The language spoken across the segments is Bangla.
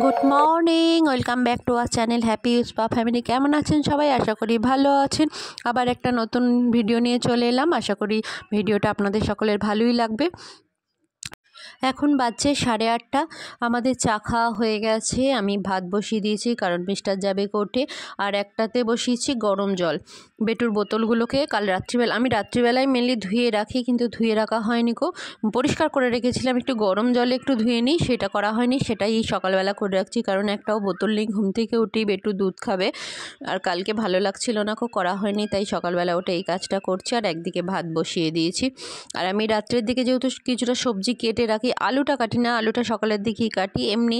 Good morning, welcome back to our channel happy ইউসপা ফ্যামিলি। কেমন আছেন সবাই? আশা করি ভালো আছেন। আবার একটা নতুন ভিডিও নিয়ে চলে এলাম। আশা করি ভিডিওটা আপনাদের সকলের ভালোই লাগবে। এখন বাজছে 8:30। আমাদের চা খাওয়া হয়ে গেছে। আমি ভাত বসিয়ে দিয়েছি কারণ মিস্টার যাবে কোর্টে। আর একটাতে বসিয়েছি গরম জল। বেটুর বোতলগুলোকে কাল আমি রাত্রিবেলায় মেনলি ধুয়ে রাখি, কিন্তু ধুয়ে রাখা হয়নি গো। পরিষ্কার করে রেখেছিলাম, একটু গরম জলে একটু ধুয়ে নিই, সেটা করা হয়নি। সেটাই সকালবেলা করে রাখছি কারণ একটাও বোতল নেই। ঘুম থেকে উঠেই বেটু দুধ খাবে, আর কালকে ভালো লাগছিল না, করা হয়নি, তাই সকালবেলা উঠে এই কাজটা করছি। আর একদিকে ভাত বসিয়ে দিয়েছি। আর আমি রাত্রের দিকে যেহেতু কিছুটা সবজি কেটে রাখি, আলুটা কাটি না, আলুটা সকালের দিকেই কাটি, এমনি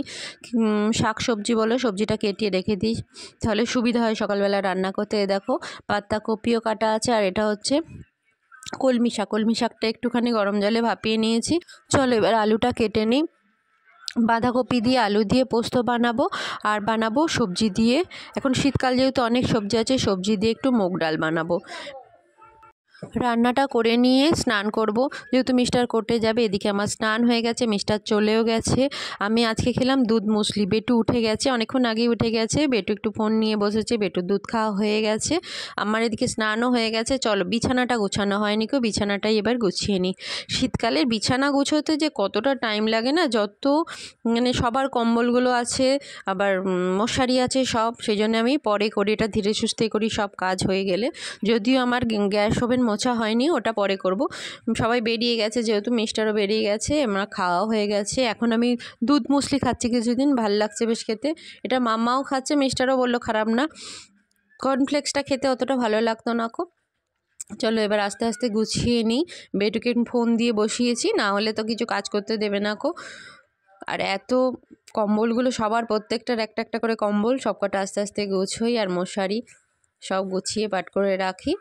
শাক সবজি বলো সবজিটা কেটে রেখে দিই, তাহলে সুবিধা হয় সকালবেলা রান্না করতে। দেখো পাতাকপিও কাটা আছে, আর এটা হচ্ছে কলমি শাকটা একটুখানি গরম জলে ভাপিয়ে নিয়েছি। চলো এবার আলুটা কেটে নিই। বাঁধাকপি দিয়ে আলু দিয়ে পোস্ত বানাবো, আর বানাবো সবজি দিয়ে। এখন শীতকাল যেহেতু অনেক সবজি আছে, সবজি দিয়ে একটু মুগ ডাল বানাবো। রান্নাটা করে নিয়ে স্নান করব, যেহেতু মিস্টার কোর্টে যাবে। এদিকে আমার স্নান হয়ে গেছে, মিস্টার চলেও গেছে। আমি আজকে খেলাম দুধ মুসলি। বেটু উঠে গেছে, অনেকক্ষণ আগেই উঠে গেছে। বেটু একটু ফোন নিয়ে বসেছে, বেটুর দুধ খাওয়া হয়ে গেছে। আমার এদিকে স্নানও হয়ে গেছে। চলো বিছানাটা গোছানো হয়নি কো, বিছানাটাই এবার গুছিয়ে নিই। শীতকালের বিছানা গুছোতে যে কতটা টাইম লাগে না, যত মানে সবার কম্বলগুলো আছে, আবার মশারি আছে সব, সেই জন্য আমি পরে করি, এটা ধীরে সুস্থে করি সব কাজ হয়ে গেলে। যদিও আমার গ্যাস ওভেন মোছা হয়নি, ওটা পরে করব। সবাই বেরিয়ে গেছে, যেহেতু মিস্টারও বেরিয়ে গেছে, আমার খাওয়া হয়ে গেছে। এখন আমি দুধ মুসলি খাচ্ছি, কিছুদিন ভাল লাগছে বেশ খেতে। এটা মাম্মাও খাচ্ছে, মিস্টারও বললো খারাপ না। কর্নফ্লেক্সটা খেতে অতটা ভালো লাগতো না কো। চলো এবার আস্তে আস্তে গুছিয়ে নিই। বেটুকে ফোন দিয়ে বসিয়েছি, না হলে তো কিছু কাজ করতে দেবে না কো। আর এত কম্বলগুলো সবার, প্রত্যেকটার একটা একটা করে কম্বল, সবকটা আস্তে আস্তে গুছোই, আর মশারি সব গুছিয়ে পাট করে রাখি।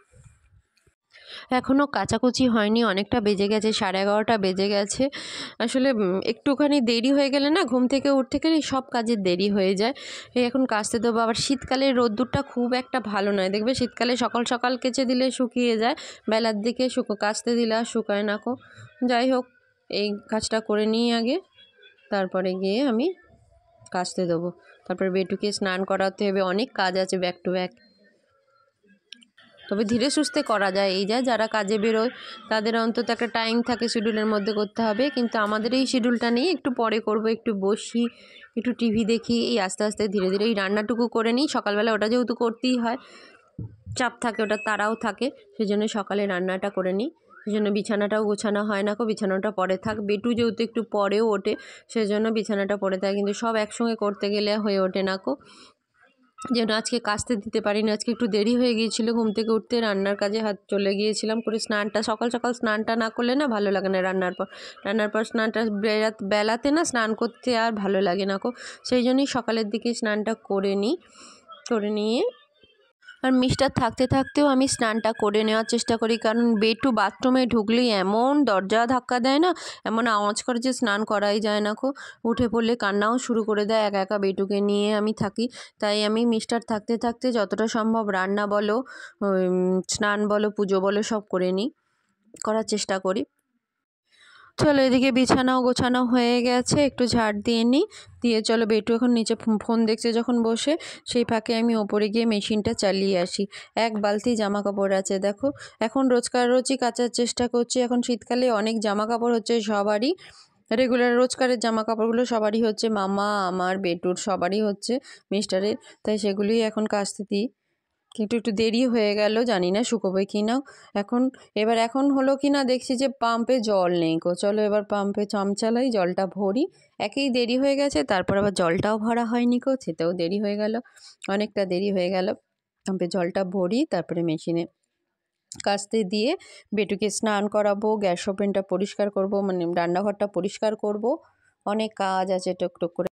এখনও কাচাকুচি হয়নি, অনেকটা বেজে গেছে, 11:30 বেজে গেছে। আসলে একটুখানি দেরি হয়ে গেলে না, ঘুম থেকে উঠতে গেলে সব কাজের দেরি হয়ে যায়। এই এখন কাচতে দেবো। আবার শীতকালে রোদ্দুরটা খুব একটা ভালো নয়, দেখবে শীতকালে সকাল সকাল কেচে দিলে শুকিয়ে যায়, বেলার দিকে কাচতে দিলে আর শুকায় না কো। যাই হোক, এই কাজটা করে নিই আগে, তারপরে গিয়ে আমি কাচতে দেবো। তারপর বেটুকে স্নান করাতে হবে, অনেক কাজ আছে ব্যাক টু ব্যাক। তবে ধীরে সুস্থে করা যায়। এই যারা কাজে বেরোয় তাদের অন্তত একটা টাইম থাকে, শিডিউলের মধ্যে করতে হবে, কিন্তু আমাদের এই শিডিউলটা নেই। একটু পরে করব, একটু বসি, একটু টিভি দেখি, এই আস্তে আস্তে ধীরে ধীরে এই রান্নাটুকু করে নিই। সকালবেলা ওটা যেহেতু করতেই হয়, চাপ থাকে, ওটা তাড়াও থাকে, সেই জন্য সকালে রান্নাটা করে নিই। সেই জন্য বিছানাটাও গোছানো হয় না কো, বিছানাটা পরে থাক। বেটু যেহেতু একটু পরেও ওঠে, সেজন্য বিছানাটা পরে থাকে, কিন্তু সব একসঙ্গে করতে গেলে হয়ে ওঠে না কো। যেন আজকে কাচতে দিতে পারিনি, আজকে একটু দেরি হয়ে গিয়েছিল ঘুম থেকে উঠতে, রান্নার কাজে হাত চলে গিয়েছিলাম করে। স্নানটা সকাল সকাল স্নানটা না করলে না ভালো লাগে না। রান্নার পর স্নানটা বেলাতে না স্নান করতে আর ভালো লাগে না কো। সেই জন্যই সকালের দিকে স্নানটা করে নিয়ে আর মিস্টার থাকতে থাকতেও আমি স্নানটা করে নেওয়ার চেষ্টা করি, কারণ বেটু বাথরুমে ঢুকলেই এমন দরজা ধাক্কা দেয় না, এমন আওয়াজ করে যে স্নান করাই যায় না কো। উঠে পড়লে কান্নাও শুরু করে দেয়, একা একা বেটুকে নিয়ে আমি থাকি। তাই আমি মিস্টার থাকতে থাকতে যতটা সম্ভব রান্না বলো, স্নান বলো, পুজো বলো, সব করার চেষ্টা করি। চলো এদিকে বিছানাও গোছানো হয়ে গেছে, একটু ঝাড় দিয়ে নিই। দিয়ে চলো, বেটু এখন নিচে ফোন দেখছে যখন বসে, সেই ফাঁকে আমি ওপরে গিয়ে মেশিনটা চালিয়ে আসি। এক বালতি জামা কাপড় আছে দেখো, এখন রোজই কাচার চেষ্টা করছি। এখন শীতকালে অনেক জামা কাপড় হচ্ছে সবারই, রেগুলার রোজকারের জামা কাপড়গুলো সবারই হচ্ছে, মামা, আমার, বেটুর, সবারই হচ্ছে, মিস্টারের। তাই সেগুলিই এখন কাচতে দিই। কিন্তু একটু দেরি হয়ে গেল, জানি না শুকোবে কি না। এখন হলো কি না, দেখছি যে পাম্পে জল নেই গো। চলো এবার পাম্পে চালাই, জলটা ভরি। একেই দেরি হয়ে গেছে, তারপর আবার জলটাও ভরা হয়নি গো, সেটাও দেরি হয়ে গেল, অনেকটা দেরি হয়ে গেল। পাম্পে জলটা ভরি, তারপরে মেশিনে কাচতে দিয়ে বেটুকে স্নান করাবো, গ্যাস ওভেনটা পরিষ্কার করব, মানে রান্নাঘরটা পরিষ্কার করব, অনেক কাজ আছে টুকটুক করে।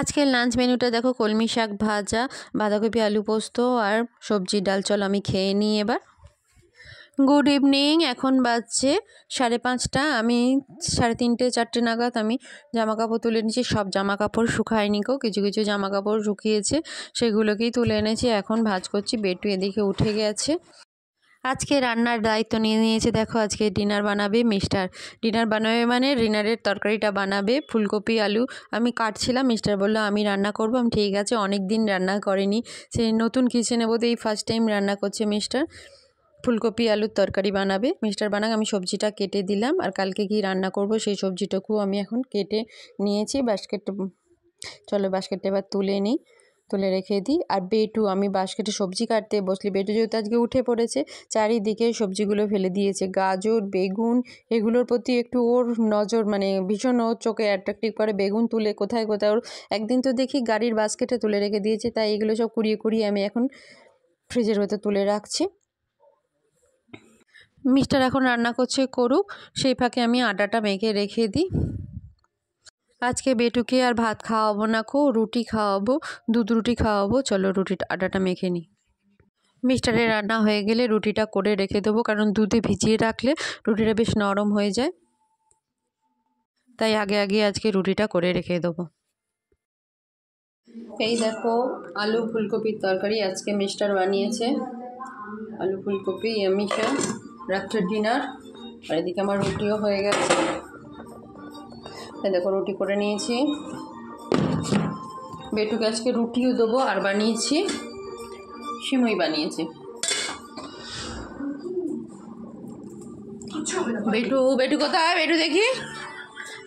আজকের লাঞ্চ মেনুটা দেখো, কলমি শাক ভাজা, বাঁধাকপি আলু পোস্ত, আর সবজি ডাল। চলো আমি খেয়ে নিই এবার। গুড ইভিনিং, এখন বাজছে 5:30। আমি 3:30 4টে নাগাদ আমি জামা কাপড় তুলে নিয়েছি। সব জামা কাপড় শুকায়নি গো, কিছু কিছু জামা কাপড় শুকিয়েছে, সেগুলোকেই তুলে এনেছি। এখন ভাঁজ করছি। বেটু এদিকে উঠে গেছে, আজকে রান্নার দায়িত্ব নিয়ে নিয়েছে, দেখো আজকে ডিনার বানাবে মিস্টার। ডিনার বানাবে মানে ডিনারের তরকারিটা বানাবে, ফুলকপি আলু আমি কাটছিলাম, মিস্টার বললো আমি রান্না করবো। আমি ঠিক আছে, অনেক দিন রান্না করেনি, সে নতুন কিচেনে বোধহয় এই ফার্স্ট টাইম রান্না করছে মিস্টার। ফুলকপি আলুর তরকারি বানাবে মিস্টার বানাক। আমি সবজিটা কেটে দিলাম, আর কালকে কি রান্না করব সেই সবজিটাকেও আমি এখন কেটে নিয়েছি। চলো বাস্কেটটা এবার তুলে রেখে দিই। আর বেটু, আমি বাস্কেটে সবজি কাটতে বসলি, বেটু যেহেতু আজকে উঠে পড়েছে, চারিদিকে সবজিগুলো ফেলে দিয়েছে, গাজর বেগুন এগুলোর প্রতি একটু ওর নজর, মানে ভীষণ ওর চোখে অ্যাট্রাক্টিভ করে। বেগুন তুলে কোথায় ওর একদিন তো দেখি গাড়ির বাস্কেটে তুলে রেখে দিয়েছে, তাই এগুলো সব কুড়িয়ে আমি এখন ফ্রিজের ভেতর তুলে রাখছি। মিস্টার এখন রান্না করুক, সেই ফাঁকে আমি আটাটা মেখে রেখে দিই। আজকে বেটুকে আর ভাত খাওয়াবো না, রুটি খাওয়াবো, দুধ রুটি খাওয়াবো। চলো আটাটা মেখে নিই। মিস্টারের রান্না হয়ে গেলে রুটিটা করে রেখে দেবো, কারণ দুধে ভিজিয়ে রাখলে রুটিটা বেশ নরম হয়ে যায়, তাই আগে আজকে রুটিটা করে রেখে দেবো। এই দেখো আলু ফুলকপির তরকারি আজকে মিস্টার বানিয়েছে, আলু ফুলকপি এমিশা রাত্রের ডিনার। আর এদিকে আমার রুটিও হয়ে গেছে, দেখো রুটি করে নিয়েছি। বেটুকে আজকে রুটিও দেবো, আর বানিয়েছি সিমই বানিয়েছি। বেটু কোথায়? বেটু দেখি।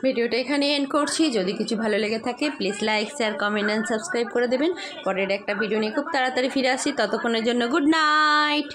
ভিডিওটা এখানে এন্ড করছি। যদি কিছু ভালো লেগে থাকে please like share comment and subscribe করে দেবেন। পরের একটা ভিডিও নিয়ে খুব তাড়াতাড়ি ফিরে আসি, ততক্ষণের জন্য গুড নাইট।